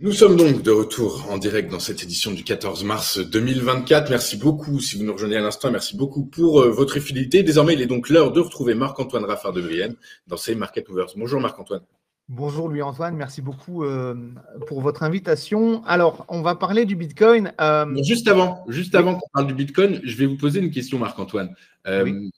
Nous sommes donc de retour en direct dans cette édition du 14 mars 2024. Merci beaucoup si vous nous rejoignez à l'instant. Merci beaucoup pour votre fidélité. Désormais, il est donc l'heure de retrouver Marc-Antoine Raffard de Brienne dans ses Market Movers. Bonjour Marc-Antoine. Bonjour Louis-Antoine, merci beaucoup pour votre invitation. Alors, on va parler du Bitcoin. Juste avant qu'on parle du Bitcoin, je vais vous poser une question Marc-Antoine. Oui.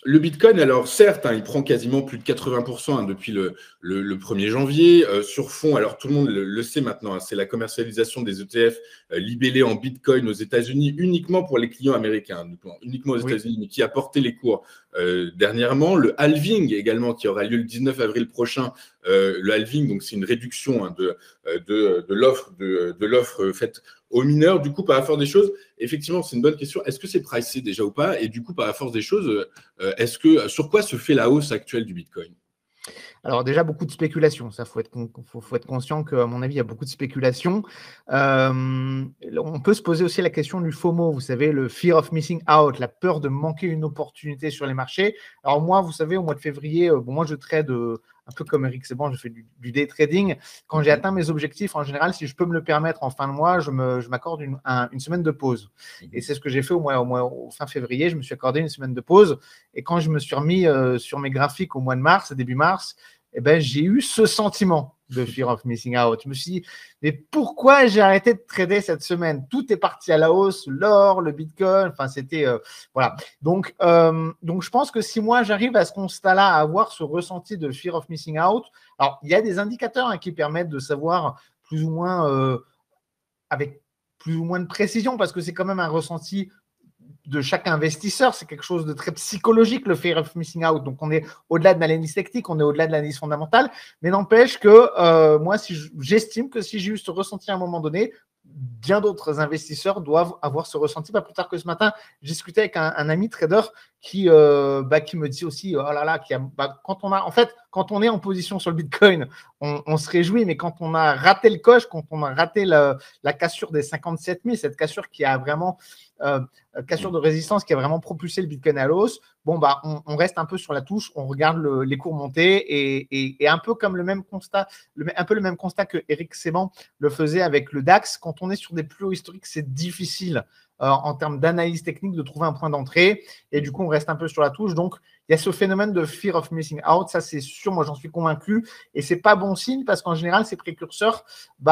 Le Bitcoin, alors certes, il prend quasiment plus de 80% depuis le 1er janvier. Sur fond, alors tout le monde le sait maintenant, c'est la commercialisation des ETF libellés en Bitcoin aux États-Unis uniquement pour les clients américains, uniquement aux États-Unis, mais qui a porté les cours dernièrement. Le halving également, qui aura lieu le 19 avril prochain. Le halving, donc c'est une réduction de l'offre faite aux mineurs. Du coup, par la force des choses, effectivement, c'est une bonne question. Est-ce que c'est pricé déjà ou pas? Et du coup, par la force des choses, sur quoi se fait la hausse actuelle du Bitcoin? Alors déjà, beaucoup de spéculation. Ça, faut être conscient qu'à mon avis, il y a beaucoup de spéculation. On peut se poser aussi la question du FOMO, vous savez, le fear of missing out, la peur de manquer une opportunité sur les marchés. Alors moi, vous savez, au mois de février, moi, je trade un peu comme Eric Seban, je fais du day trading. Quand j'ai atteint mes objectifs, en général, si je peux me le permettre en fin de mois, je m'accorde une semaine de pause. Et c'est ce que j'ai fait au fin février. Je me suis accordé une semaine de pause. Et quand je me suis remis sur mes graphiques au mois de mars, début mars, eh ben, j'ai eu ce sentiment de fear of missing out. Je me suis dit, mais pourquoi j'ai arrêté de trader cette semaine? Tout est parti à la hausse, l'or, le Bitcoin, enfin c'était… voilà. Donc, je pense que si moi j'arrive à ce constat-là, à avoir ce ressenti de fear of missing out, alors il y a des indicateurs qui permettent de savoir plus ou moins, avec plus ou moins de précision, parce que c'est quand même un ressenti de chaque investisseur, c'est quelque chose de très psychologique, le fear of missing out. Donc, on est au-delà de l'analyse technique, on est au-delà de l'analyse fondamentale. Mais n'empêche que moi, j'estime que si j'ai eu ce ressenti à un moment donné, bien d'autres investisseurs doivent avoir ce ressenti. Pas plus tard que ce matin, j'ai discuté avec un ami trader qui me dit aussi, oh là là, quand on est en position sur le Bitcoin, on se réjouit, mais quand on a raté le coche, quand on a raté la cassure des 57 000, cette cassure qui a vraiment cassure de résistance qui a vraiment propulsé le Bitcoin à l'hausse, on reste un peu sur la touche, on regarde les cours monter et un peu comme le même constat que Eric Seban le faisait avec le DAX. Quand on est sur des plus hauts historiques, c'est difficile en termes d'analyse technique de trouver un point d'entrée et du coup on reste un peu sur la touche. Donc il y a ce phénomène de fear of missing out, ça c'est sûr, moi j'en suis convaincu et c'est pas bon signe parce qu'en général c'est précurseur de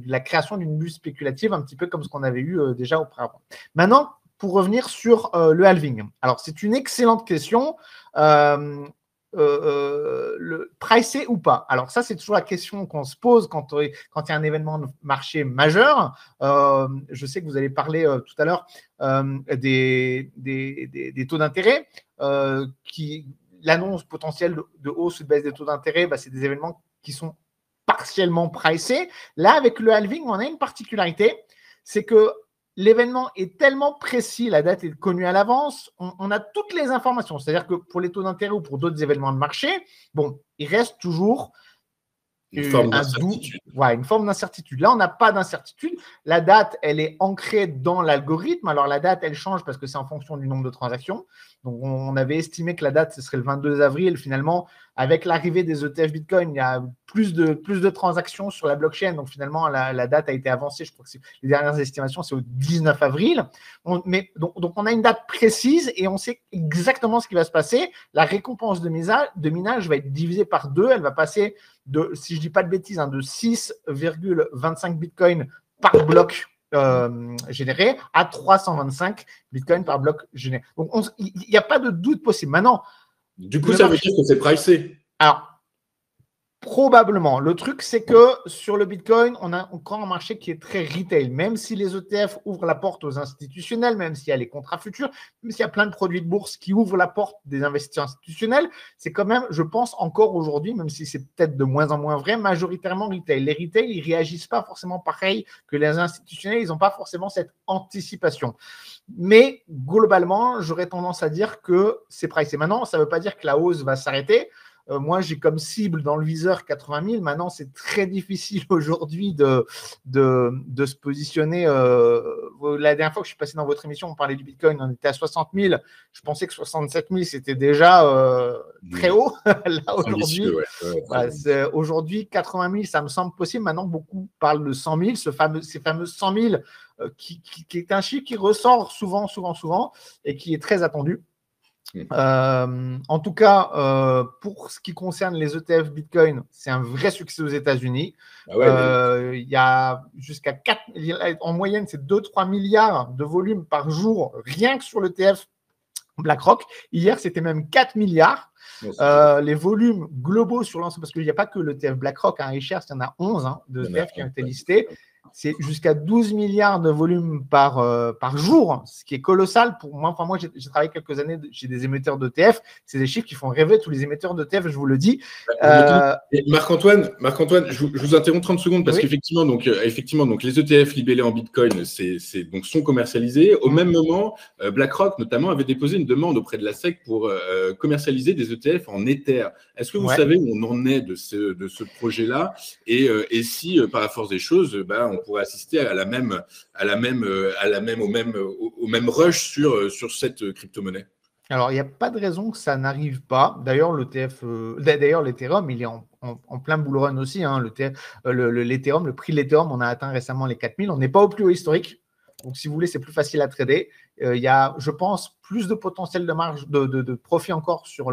la création d'une bulle spéculative, un petit peu comme ce qu'on avait eu déjà auparavant. Maintenant, pour revenir sur le halving. Alors c'est une excellente question. Le pricé ou pas? Alors ça, c'est toujours la question qu'on se pose quand il y a un événement de marché majeur. Je sais que vous allez parler tout à l'heure des taux d'intérêt l'annonce potentielle de hausse ou de baisse des taux d'intérêt, c'est des événements qui sont partiellement pricés. Là, avec le halving, on a une particularité, c'est que l'événement est tellement précis, la date est connue à l'avance, on a toutes les informations. C'est-à-dire que pour les taux d'intérêt ou pour d'autres événements de marché, il reste toujours une forme d'incertitude. Une forme d'incertitude. Là, on n'a pas d'incertitude. La date, elle est ancrée dans l'algorithme. Alors, la date, elle change parce que c'est en fonction du nombre de transactions. Donc, on avait estimé que la date, ce serait le 22 avril. Finalement, avec l'arrivée des ETF Bitcoin, il y a plus de transactions sur la blockchain. Donc, finalement, la date a été avancée. Je crois que les dernières estimations, c'est au 19 avril. Donc, on a une date précise et on sait exactement ce qui va se passer. La récompense de minage va être divisée par 2. Elle va passer si je ne dis pas de bêtises, de 6,25 Bitcoin par bloc généré à 325 Bitcoin par bloc généré. Donc, il n'y a pas de doute possible. Maintenant, du coup, ça veut dire que c'est pricé. Alors, probablement. Le truc, c'est que sur le Bitcoin, on a encore un marché qui est très retail. Même si les ETF ouvrent la porte aux institutionnels, même s'il y a les contrats futurs, même s'il y a plein de produits de bourse qui ouvrent la porte des investisseurs institutionnels, c'est quand même, je pense, encore aujourd'hui, même si c'est peut-être de moins en moins vrai, majoritairement retail. Les retail, ils ne réagissent pas forcément pareil que les institutionnels. Ils n'ont pas forcément cette anticipation. Mais globalement, j'aurais tendance à dire que c'est pricé. Maintenant, ça ne veut pas dire que la hausse va s'arrêter. moi, j'ai comme cible dans le viseur 80 000. Maintenant, c'est très difficile aujourd'hui de se positionner. La dernière fois que je suis passé dans votre émission, on parlait du Bitcoin, on était à 60 000. Je pensais que 67 000, c'était déjà très haut. Là, aujourd'hui, aujourd'hui, 80 000, ça me semble possible. Maintenant, beaucoup parlent de 100 000, ces fameux 100 000 qui est un chiffre qui ressort souvent et qui est très attendu. En tout cas, pour ce qui concerne les ETF Bitcoin, c'est un vrai succès aux États-Unis. Il y a jusqu'à 4, en moyenne, c'est 2-3 milliards de volume par jour, rien que sur l'ETF BlackRock. Hier, c'était même 4 milliards. Les volumes globaux sur l'ensemble, parce qu'il n'y a pas que l'ETF BlackRock, iShares, il y en a 11 de ETF qui ont été listés. C'est jusqu'à 12 milliards de volume par jour, ce qui est colossal pour moi. Enfin, moi, j'ai travaillé quelques années chez des émetteurs d'ETF. C'est des chiffres qui font rêver tous les émetteurs d'ETF, je vous le dis. Marc-Antoine, je vous interromps 30 secondes parce qu'effectivement, donc les ETF libellés en Bitcoin donc sont commercialisés. Au même moment, BlackRock, notamment, avait déposé une demande auprès de la SEC pour commercialiser des ETF en Ether. Est-ce que vous savez où on en est de ce projet-là et si, par la force des choses, on pourrait assister au même rush sur cette crypto-monnaie? Alors, il n'y a pas de raison que ça n'arrive pas. D'ailleurs, l'Ethereum, il est en plein bull run aussi. L'Ethereum, le prix de l'Ethereum, on a atteint récemment les 4000. On n'est pas au plus haut historique. Donc, si vous voulez, c'est plus facile à trader. Il y a, je pense, plus de potentiel de marge, de profit encore sur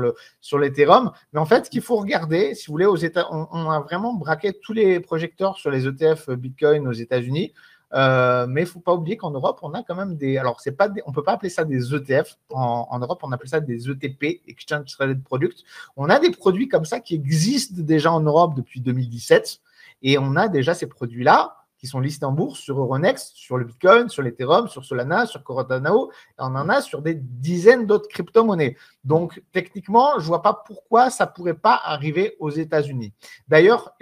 l'Ethereum. Mais en fait, ce qu'il faut regarder, si vous voulez, on a vraiment braqué tous les projecteurs sur les ETF Bitcoin aux États-Unis. Mais il ne faut pas oublier qu'en Europe, on a quand même des… Alors, on ne peut pas appeler ça des ETF. En Europe, on appelle ça des ETP, Exchange Traded Products. On a des produits comme ça qui existent déjà en Europe depuis 2017. Et on a déjà ces produits-là qui sont listés en bourse sur Euronext, sur le Bitcoin, sur l'Ethereum, sur Solana, sur Cardano. Et on en a sur des dizaines d'autres crypto-monnaies. Donc, techniquement, je ne vois pas pourquoi ça ne pourrait pas arriver aux États-Unis. D'ailleurs,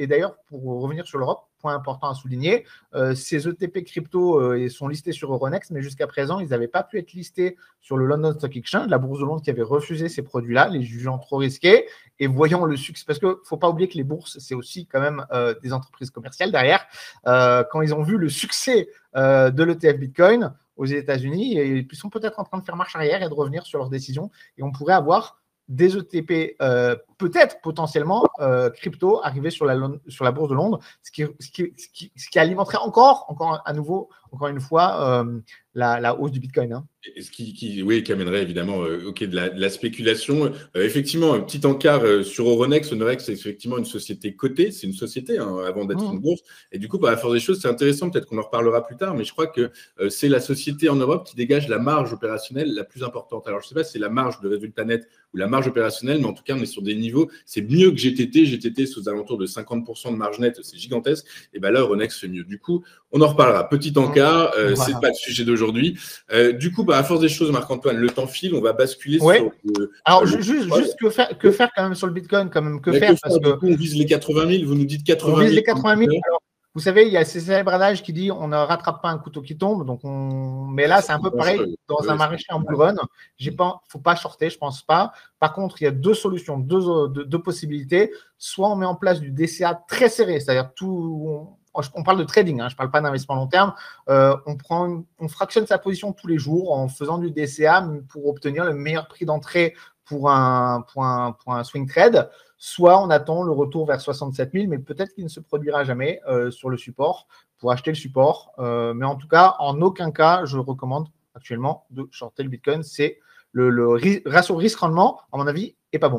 pour revenir sur l'Europe, point important à souligner, ces ETP crypto sont listés sur Euronext, mais jusqu'à présent, ils n'avaient pas pu être listés sur le London Stock Exchange, la bourse de Londres qui avait refusé ces produits-là, les jugeant trop risqués. Et voyant le succès, parce qu'il ne faut pas oublier que les bourses, c'est aussi quand même des entreprises commerciales derrière. Quand ils ont vu le succès de l'ETF Bitcoin aux États-Unis, ils sont peut-être en train de faire marche arrière et de revenir sur leurs décisions. Et on pourrait avoir des ETP peut-être potentiellement crypto arriver sur la bourse de Londres, ce qui alimenterait encore à nouveau, encore une fois, la hausse du Bitcoin. Ce qui amènerait évidemment de la spéculation. Effectivement, un petit encart sur Euronext. Euronext, c'est effectivement une société cotée. C'est une société avant d'être une bourse. Et du coup, par la force des choses, c'est intéressant. Peut-être qu'on en reparlera plus tard, mais je crois que c'est la société en Europe qui dégage la marge opérationnelle la plus importante. Alors, je ne sais pas si c'est la marge de résultat net ou la marge opérationnelle, mais en tout cas, on est sur des niveaux. C'est mieux que GTT. GTT, c'est aux alentours de 50% de marge nette. C'est gigantesque. Et bien là, Euronext fait mieux. Du coup, on en reparlera. Petit encart. C'est pas le sujet d'aujourd'hui. Du coup, à force des choses, Marc-Antoine, le temps file, on va basculer sur Alors, juste que faire quand même sur le Bitcoin, quand même, parce que du coup, on vise les 80 000, vous nous dites 80 000. On vise les 80 000. Alors, vous savez, il y a ces célèbres adages qui disent on ne rattrape pas un couteau qui tombe. Mais là, c'est un peu pareil dans un maraîcher en bull run. Il ne faut pas shorter, je ne pense pas. Par contre, il y a deux solutions, deux possibilités. Soit on met en place du DCA très serré, c'est-à-dire on parle de trading, je ne parle pas d'investissement long terme. On fractionne sa position tous les jours en faisant du DCA pour obtenir le meilleur prix d'entrée pour un swing trade. Soit on attend le retour vers 67 000, mais peut-être qu'il ne se produira jamais sur le support pour acheter le support. Mais en tout cas, en aucun cas, je recommande actuellement de shorter le Bitcoin. C'est le ratio risque-rendement, à mon avis, n'est pas bon.